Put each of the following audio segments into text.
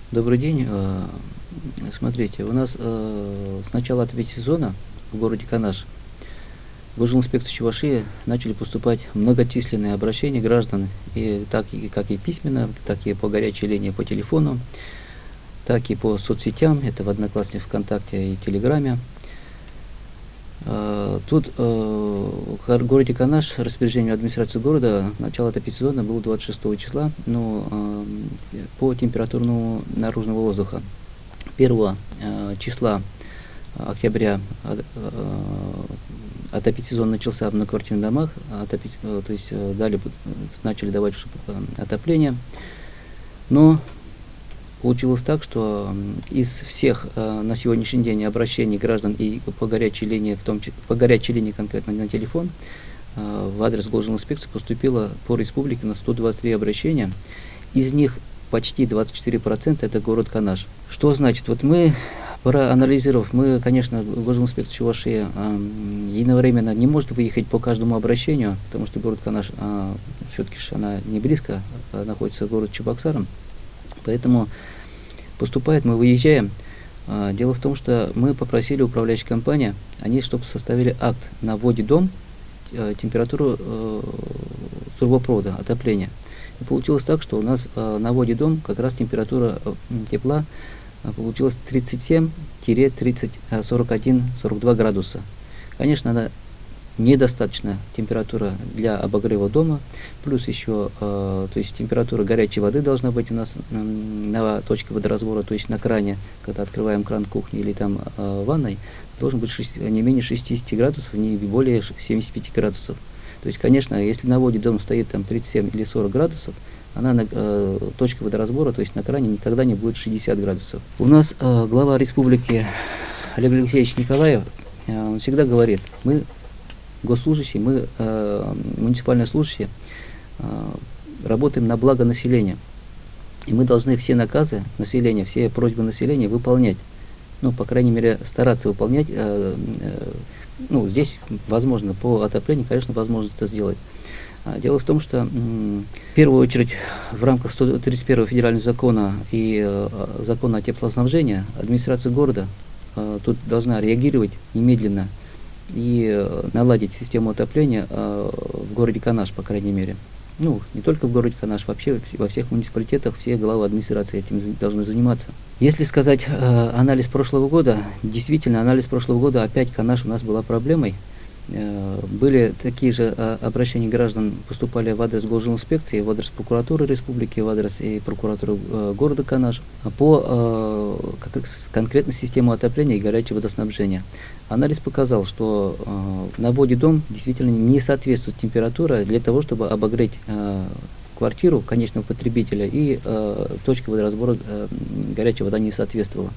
Добрый день. Смотрите, у нас с начала отопительного сезона в городе Канаш в Госинспекцию Чувашии начали поступать многочисленные обращения граждан, и как и письменно, так и по горячей линии по телефону, так и по соцсетям, это в Однокласснике, ВКонтакте и Телеграме. Тут в городе Канаш распоряжение администрации города начало отопительного сезона было 26 числа, но по температурному наружного воздуха 1 числа октября отопительный сезон начался в многоквартирных домах, то есть начали давать отопление, но получилось так, что из всех на сегодняшний день обращений граждан и по горячей линии, по горячей линии конкретно на телефон, в адрес Госинспекции поступило по республике на 123 обращения. Из них почти 24% это город Канаш. Что значит? Вот мы, проанализировав, конечно, Госинспекция Чувашии единовременно не может выехать по каждому обращению, потому что город Канаш, все-таки она не близко, находится город Чебоксаром. Поэтому мы выезжаем. Дело в том, что мы попросили управляющую компанию, чтобы составили акт на вводе дом, температуру трубопровода, отопления. И получилось так, что у нас на вводе дом как раз температура тепла получилась 37-41-42 градуса. Конечно, она недостаточная температура для обогрева дома, плюс еще, то есть температура горячей воды должна быть у нас на точке водоразбора, то есть на кране, когда открываем кран кухни или там ванной, должен быть не менее 60 градусов, не более 75 градусов. То есть, конечно, если на вводе дом стоит там 37 или 40 градусов, она на точке водоразбора, то есть на кране, никогда не будет 60 градусов. У нас глава республики Олег Алексеевич Николаев, он всегда говорит, мы госслужащие, мы, муниципальные служащие, работаем на благо населения. И мы должны все наказы населения, все просьбы населения выполнять. Ну, по крайней мере, стараться выполнять. Здесь, возможно, по отоплению, конечно, возможно это сделать. Дело в том, что, в первую очередь, в рамках 131 федерального закона и закона о теплоснабжении, администрация города тут должна реагировать немедленно и наладить систему отопления в городе Канаш, по крайней мере. Не только в городе Канаш, вообще во всех муниципалитетах все главы администрации этим должны заниматься. Если сказать анализ прошлого года, действительно, анализ прошлого года опять Канаш у нас была проблемой. Были такие же обращения граждан, поступали в адрес Госинспекции, в адрес прокуратуры республики, в адрес и прокуратуры города Канаш по конкретной системе отопления и горячего водоснабжения. Анализ показал, что на вводе дом действительно не соответствует температура для того, чтобы обогреть квартиру конечного потребителя, и точка водоразбора горячая вода не соответствовала.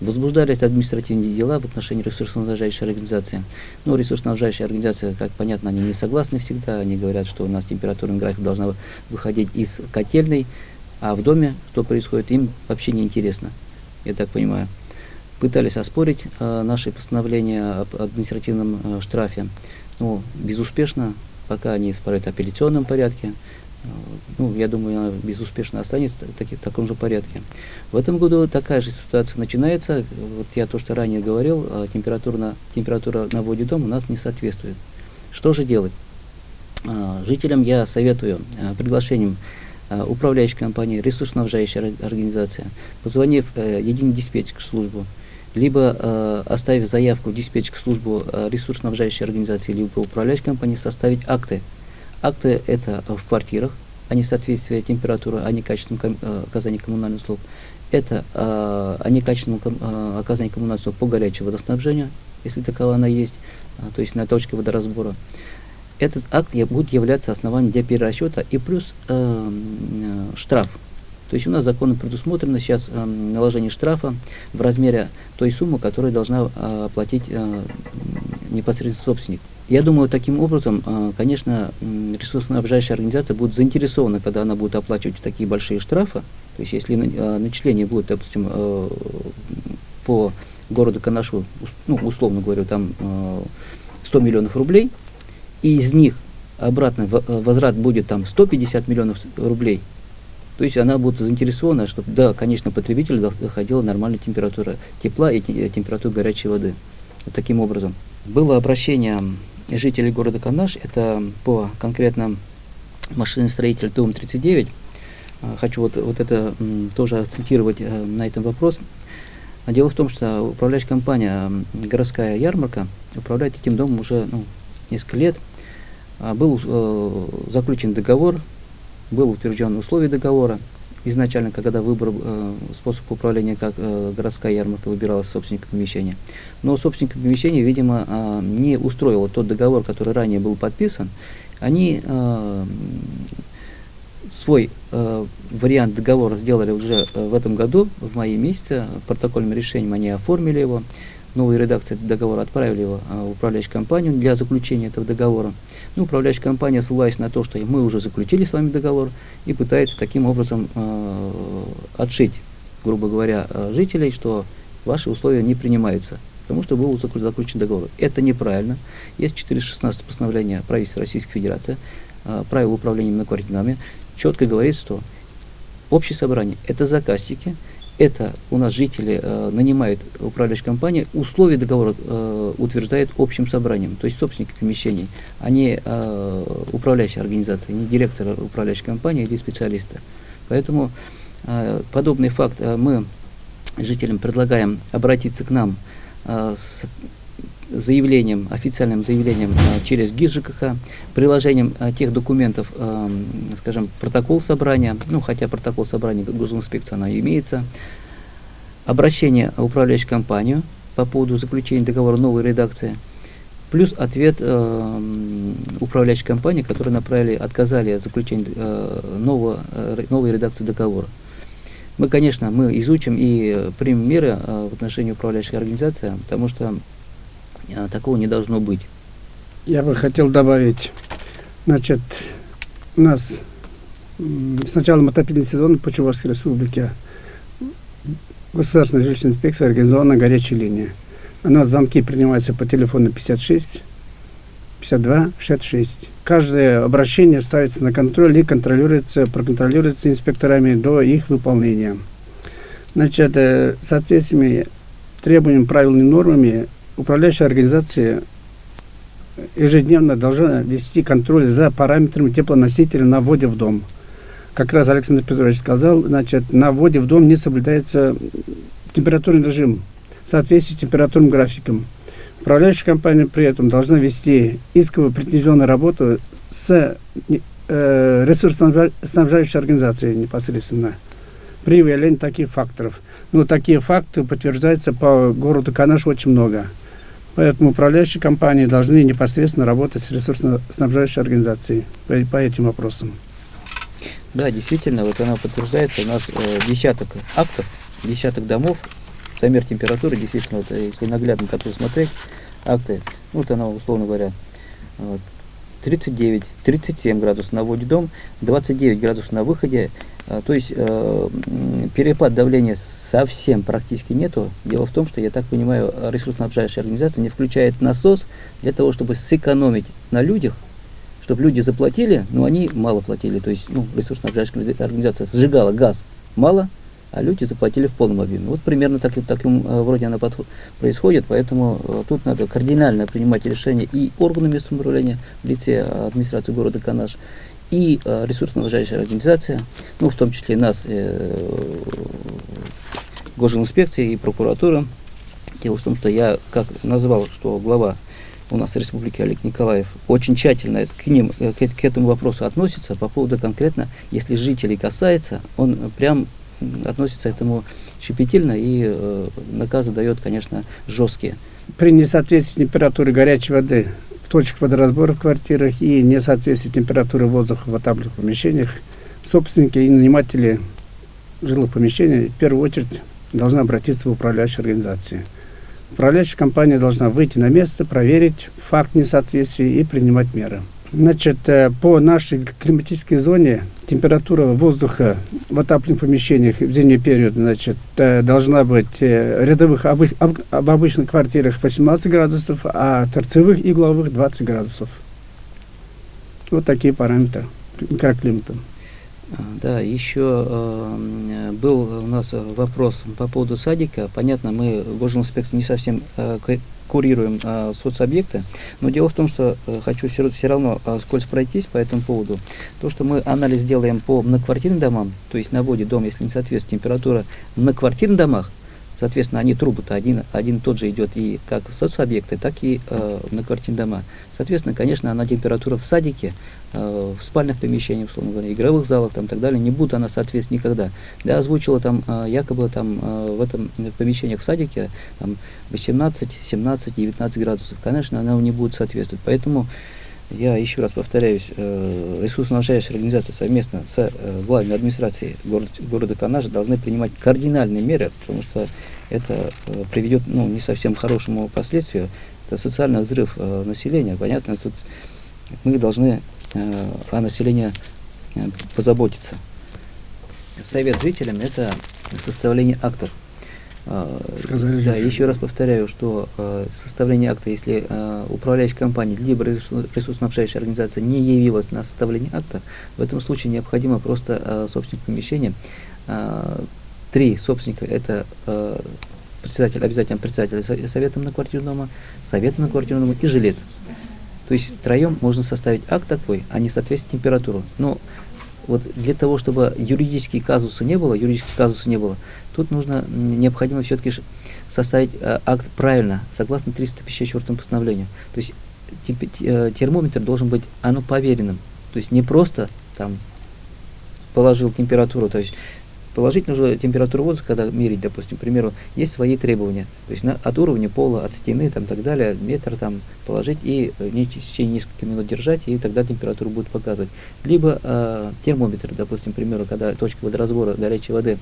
Возбуждались административные дела в отношении ресурсоснабжающей организации. Но ресурсоснабжающая организация, как понятно, они не согласны всегда. Они говорят, что у нас температурный график должна выходить из котельной, а в доме что происходит, им вообще не интересно, я так понимаю. Пытались оспорить наши постановления об административном штрафе, но безуспешно, пока они спорят в апелляционном порядке. Я думаю, она безуспешно останется в таком же порядке. В этом году такая же ситуация начинается. Вот я то, что ранее говорил, температура на вводе дома у нас не соответствует. Что же делать? Жителям я советую приглашением управляющей компании, ресурсоснабжающей организации, позвонив в единую диспетчерскую службу, либо оставив заявку в диспетчерскую службу ресурсоснабжающей организации, либо управляющей компании, составить акты. Акты это в квартирах, о несоответствии температуры, о некачественном оказании коммунальных услуг. Это о некачественном оказании коммунальных услуг по горячему водоснабжению, если такова она есть, то есть на точке водоразбора. Этот акт будет являться основанием для перерасчета и плюс штраф. То есть у нас законом предусмотрено сейчас наложение штрафа в размере той суммы, которую должна оплатить непосредственно собственник. Я думаю, таким образом, конечно, ресурсоснабжающая организация будет заинтересована, когда она будет оплачивать такие большие штрафы. То есть если начисление будет, допустим, по городу Канашу, условно говоря, там 100 миллионов рублей, и из них обратно возврат будет там 150 миллионов рублей, То есть она будет заинтересована, чтобы до конечного потребителя доходила нормальная температура тепла и температура горячей воды. Вот таким образом. Было обращение жителей города Канаш, это по конкретно машиностроитель дом 39. Хочу вот это тоже акцентировать на этом вопрос. Дело в том, что управляющая компания «Городская ярмарка» управляет этим домом уже несколько лет. Был заключен договор, был утвержден условия договора. Изначально, когда выбор способ управления, как городская ярмарка выбиралась собственником помещения. Но собственник помещения, видимо, не устроил тот договор, который ранее был подписан. Они свой вариант договора сделали уже в этом году, в мае месяце. Протокольным решением они оформили его. Новую редакцию договора отправили его в управляющую компанию для заключения этого договора. Управляющая компания, ссылаясь на то, что мы уже заключили с вами договор, и пытается таким образом отшить, грубо говоря, жителей, что ваши условия не принимаются, потому что был заключен договор. Это неправильно. Есть 416 постановления правительства Российской Федерации, правила управления многоквартирными, четко говорит, что общее собрание – это заказчики, это у нас жители нанимают управляющую компанию, условия договора утверждают общим собранием, то есть собственники помещений, а не управляющая организация, не директор управляющей компании или специалисты. Поэтому подобный факт мы жителям предлагаем обратиться к нам с заявлением, официальным заявлением через ГИС ЖКХ, приложением тех документов, скажем, протокол собрания, хотя протокол собрания госинспекции она имеется, обращение в управляющую компанию по поводу заключения договора новой редакции, плюс ответ управляющей компании, которые отказали заключение новой редакции договора. Мы, конечно, изучим и примем меры в отношении управляющей организации, потому что такого не должно быть. Я бы хотел добавить, значит, у нас с началом отопительного сезона по Чувашской Республике Государственная жилищная инспекция организована горячая линия. У нас звонки принимаются по телефону 56 52 66. Каждое обращение ставится на контроль и проконтролируется инспекторами до их выполнения. Значит, соответственно, требованиям, правилам и нормами управляющая организация ежедневно должна вести контроль за параметрами теплоносителя на вводе в дом. Как раз Александр Петрович сказал, значит, на вводе в дом не соблюдается температурный режим в соответствии с температурным графиком. Управляющая компания при этом должна вести исково-претензионную работу с ресурсоснабжающей организацией непосредственно при выявлении таких факторов. Такие факты подтверждаются по городу Канаш очень много. Поэтому управляющие компании должны непосредственно работать с ресурсоснабжающей организацией по этим вопросам. Да, действительно, вот она подтверждается. У нас десяток актов, десяток домов, замер температуры, действительно, вот, если наглядно так смотреть, акты, вот она, условно говоря, 39, 37 градусов на вводе дом, 29 градусов на выходе. То есть перепад давления совсем практически нету. Дело в том, что, я так понимаю, ресурсоснабжающая организация не включает насос для того, чтобы сэкономить на людях, чтобы люди заплатили, но они мало платили. То есть ресурсоснабжающая организация сжигала газ мало, а люди заплатили в полном объеме. Вот примерно таким вроде она происходит, поэтому тут надо кардинально принимать решения и органы местного управления в лице администрации города Канаш, и ресурсоснабжающая организация, в том числе нас, госинспекция и прокуратура. Дело в том, что я, как назвал, что глава у нас Республики Олег Николаев очень тщательно к этому вопросу относится, по поводу конкретно, если жителей касается, он прям относится к этому щепетильно и наказы дает, конечно, жесткие. При несоответствии температуры горячей воды в точках водоразбора в квартирах и несоответствии температуры воздуха в отапливаемых помещениях собственники и наниматели жилых помещений в первую очередь должны обратиться в управляющую организацию. Управляющая компания должна выйти на место, проверить факт несоответствия и принимать меры. Значит, по нашей климатической зоне температура воздуха в отапливаемых помещениях в зимний период, значит, должна быть в обычных квартирах 18 градусов, а торцевых и угловых 20 градусов. Вот такие параметры микроклимата. Да, еще был у нас вопрос по поводу садика. Понятно, мы в Госинспекции не совсем курируем соцобъекты, но дело в том, что хочу все равно скользь пройтись по этому поводу. То, что мы анализ делаем по многоквартирным домам, то есть на вводе дома, если не соответствует температура в многоквартирных домах, соответственно, они трубы-то один и тот же идет и как в соцобъекты, так и в многоквартирные дома. Соответственно, конечно, она температура в садике, в спальных помещениях, условно говоря, игровых залах, там, так далее, не будет она соответствовать никогда. Да, озвучила там, якобы там в этом помещении в садике там 18, 17, 19 градусов. Конечно, она не будет соответствовать. Поэтому я еще раз повторяюсь, ресурсоснабжающая организация совместно с главной администрацией города Канажа должны принимать кардинальные меры, потому что это приведет не совсем к хорошему последствию. Это социальный взрыв населения. Понятно, тут мы должны о населении позаботиться. Совет жителям – это составление актов. Сказали да, же. еще раз повторяю, что составление акта, если управляющая компания либо ресурсоснабжающая организация не явилась на составление акта, в этом случае необходимо просто собственник помещения, 3 собственника – это председатель, обязательно председатель совета многоквартирного дома, совет многоквартирного дома и жилец. То есть втроем можно составить акт такой, а не соответствовать температуру. Но вот для того, чтобы юридических казуса не было, тут необходимо все-таки составить акт правильно, согласно 354 постановлению. То есть термометр должен быть поверенным. То есть не просто там положил температуру, то есть положить нужно температуру воздуха, когда мерить, допустим, к примеру, есть свои требования. То есть от уровня пола, от стены, там, так далее, метр там положить и в течение нескольких минут держать, и тогда температуру будет показывать. Либо термометр, допустим, к примеру, когда точка водоразбора горячей воды,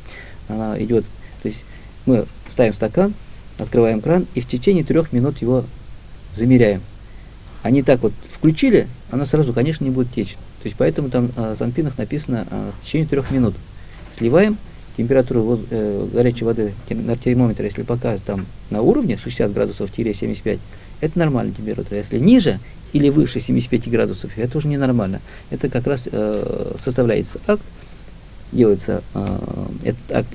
она идет, то есть мы ставим стакан, открываем кран и в течение 3 минут его замеряем. А не так вот включили, она сразу, конечно, не будет течь. То есть поэтому там в санпинах написано в течение 3 минут. Сливаем температуру горячей воды на термометре, если пока там на уровне 60 градусов-75, это нормальная температура. Если ниже или выше 75 градусов, это уже ненормально. Это как раз составляется акт, делается этот акт,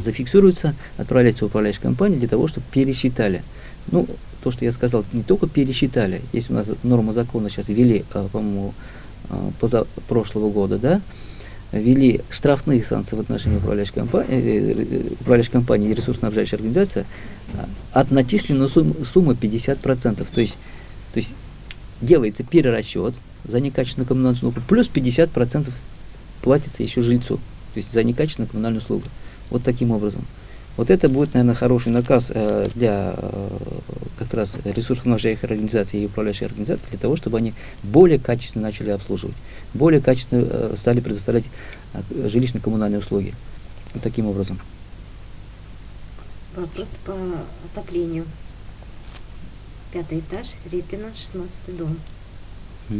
зафиксируется, отправляется в управляющую компанию для того, чтобы пересчитали. То, что я сказал, не только пересчитали, есть у нас нормы закона сейчас ввели, по-моему, прошлого года, да, ввели штрафные санкции в отношении управляющей компании и ресурсоснабжающей организации от начисленной суммы 50%. То есть делается перерасчет за некачественную коммунальную услугу, плюс 50% платится еще жильцу, то есть за некачественную коммунальную услугу. Вот таким образом. Вот это будет, наверное, хороший наказ для как раз ресурсоснабжающих организаций и управляющих организаций, для того, чтобы они более качественно начали обслуживать, более качественно стали предоставлять жилищно-коммунальные услуги. Вот таким образом. Вопрос по отоплению. 5-й этаж, Репина, 16-й дом.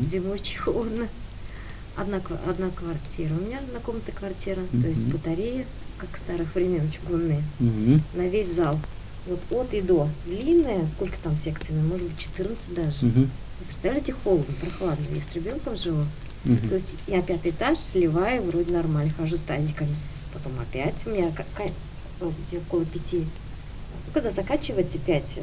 Зимой очень холодно. Одна квартира. У меня однокомнатная квартира, то есть батарея, как старых времен, чугунные, на весь зал. Вот от и до. Длинная, сколько там секций, может быть 14 даже. Вы представляете, холодно, прохладно. Я с ребенком живу. То есть я 5-й этаж сливаю, вроде нормально, хожу с тазиками. Потом опять у меня где около 5. Когда заканчивается 5,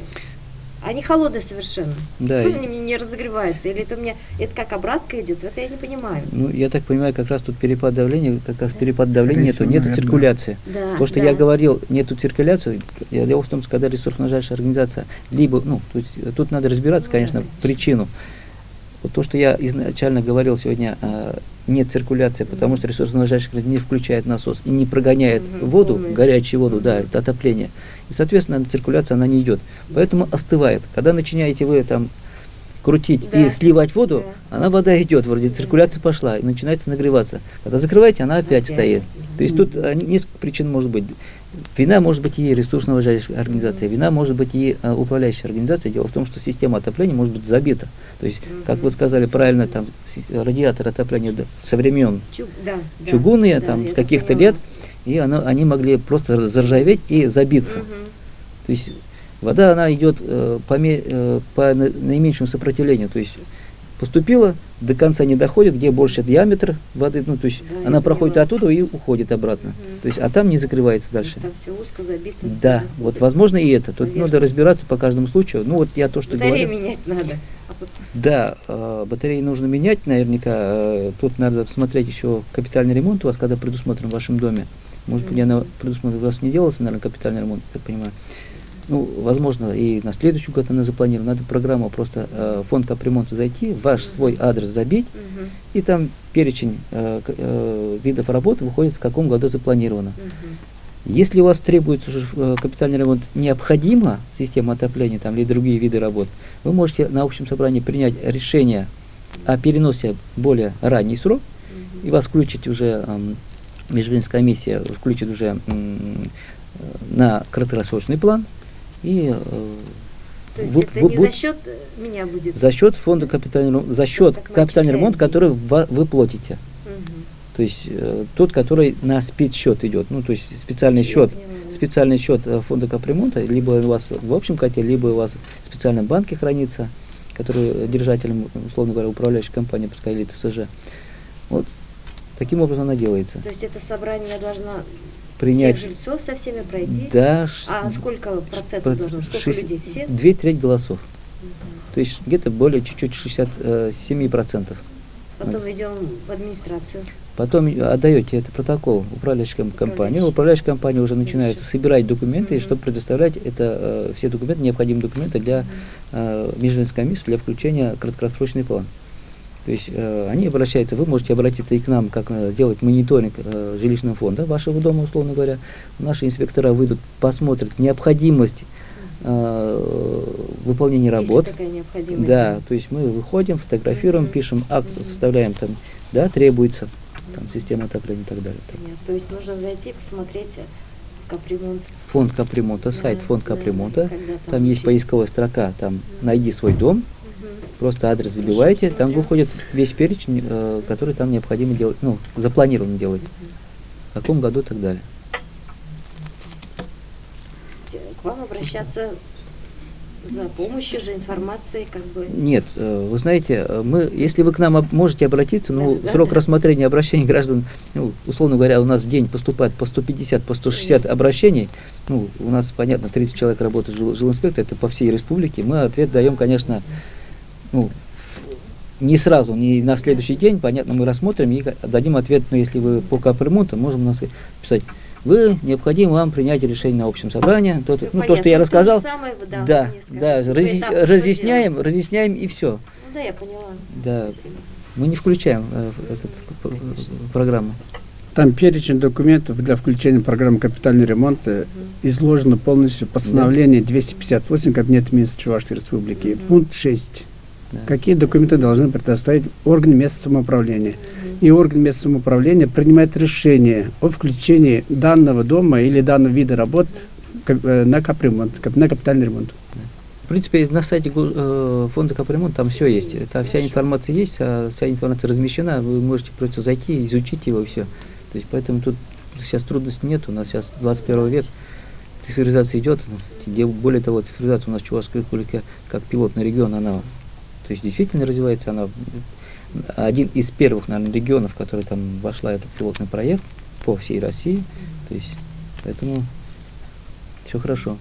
они холодные совершенно. Да, они мне не разогреваются. Или это у меня это как обратка идет, это я не понимаю. Я так понимаю, как раз тут перепад давления, перепад давления нету циркуляции. Да, То, что я говорил, нету циркуляции, дело в том, что когда ресурсоснабжающая организация, либо, тут надо разбираться, конечно, причину. Вот то, что я изначально говорил сегодня, нет циркуляции, потому что ресурсоснабжающая организация не включает насос и не прогоняет воду, горячую воду, да, это отопление. И, соответственно, циркуляция она не идет. Поэтому остывает. Когда начинаете вы там крутить и сливать воду, вода идет, вроде циркуляция пошла, и начинается нагреваться. Когда закрываете, она опять стоит. То есть тут несколько причин может быть. Вина может быть и ресурсоснабжающая организация, вина может быть и управляющая организация. Дело в том, что система отопления может быть забита. То есть, как вы сказали правильно, там радиаторы отопления со времен чугунные, с каких-то лет, и они могли просто заржаветь и забиться. То есть вода, она идет по наименьшему сопротивлению, то есть поступила, до конца не доходит, где больше диаметр воды, ну, то есть Да, она я проходит поняла. оттуда и уходит обратно. Мгм. То есть, а там не закрывается дальше. Там все узко, забито. Да, вот возможно и это. Тут надо Поверхность. разбираться по каждому случаю. Ну вот я то, что Батареи говорю. менять надо. А вот Да, батареи нужно менять наверняка. Тут надо смотреть еще капитальный ремонт у вас, когда предусмотрен в вашем доме. Может быть, она предусмотрена, у вас не делался, наверное, капитальный ремонт, я так понимаю. Ну, возможно, и на следующий год она запланирована. Надо программу просто в фонд капремонта зайти, ваш свой адрес забить, Мгм. и там перечень видов работы выходит, в каком году запланировано. Мгм. Если у вас требуется уже капитальный ремонт, необходима система отопления там, или другие виды работ, вы можете на общем собрании принять решение о переносе в более ранний срок, и вас включит уже, межведомственная комиссия включит уже на краткосрочный план, и То есть вы- это вы- не вы- за счет меня будет. за счет фонда капитального ремонта, за счет как мы капитального отчисляем ремонта, который вы платите. Мгм. То есть тот, который на спецсчет идет, ну то есть специальный Я счет. поняла, да. Специальный счет фонда капремонта, либо у вас в общем коте, либо у вас в специальном банке хранится, который держателем, условно говоря, управляющей компании, пускай или ТСЖ. Вот таким образом она делается. То есть это собрание я должна Принять. всех жильцов со всеми пройтись? Да, А сколько процентов должно быть? Сколько людей? Все? 2/3 голосов. Мгм. То есть где-то более чуть-чуть 67%. Потом Вот. идем в администрацию. Потом отдаете это протокол управляющей компании. Управляющая компания уже начинает собирать документы, Мгм. чтобы предоставлять это, все документы, необходимые документы для межведомственной комиссии для включения в краткосрочный план. То есть они обращаются, вы можете обратиться и к нам, как делать мониторинг жилищного фонда вашего дома, условно говоря. Наши инспектора выйдут, посмотрят необходимость выполнения работ. Есть ли такая необходимость? Да, то есть мы выходим, фотографируем, Мгм. пишем акт, составляем там, да, требуется там система отопления и так далее. Там. Понятно. То есть нужно зайти и посмотреть капремонт. Фонд капремонта, сайт Да, фонд да, капремонта, когда там есть учить. поисковая строка, там найди свой дом, Мгм. просто адрес забиваете, там смотрю. выходит весь перечень, который там необходимо делать, ну, запланировано делать, в каком году и так далее. К вам обращаться за помощью, за информацией, как бы. Нет, вы знаете, мы, если вы к нам можете обратиться, ну, Да, срок да. рассмотрения обращений граждан, ну, условно говоря, у нас в день поступает по 150, по 160 Ясно. обращений, ну, у нас, понятно, 30 человек работает жилинспектор, это по всей республике, мы ответ даем, конечно, ну, не сразу, не на следующий день, понятно, мы рассмотрим и дадим ответ, но если вы по капремонту, можем у нас писать, необходимо вам принять решение на общем собрании, то, Всё ну, то, понятно. что я То же рассказал, самое вы, да, мне скажите. да, По этапу, что делать? разъясняем и все. Ну да, я поняла. Да. Спасибо. Мы не включаем программу. Там перечень документов для включения программы капитального ремонта изложено полностью постановление 258 Кабинета министров Чувашской Республики. Мгм. Пункт 6. Да. Какие документы должны предоставить орган местного самоуправления? И орган местного самоуправления принимает решение о включении данного дома или данного вида работ на капремонт, на капитальный ремонт. В принципе, на сайте фонда капремонт там все есть. Там вся информация есть, вся информация размещена. Вы можете просто зайти, изучить его и все. То есть поэтому тут сейчас трудностей нет. У нас сейчас 21 век, цифровизация идет. Более того, цифровизация у нас в Чувашской республике как пилотный регион, она, то есть действительно развивается. Она один из первых, наверное, регионов, в который там вошла этот пилотный проект по всей России. То есть поэтому все хорошо.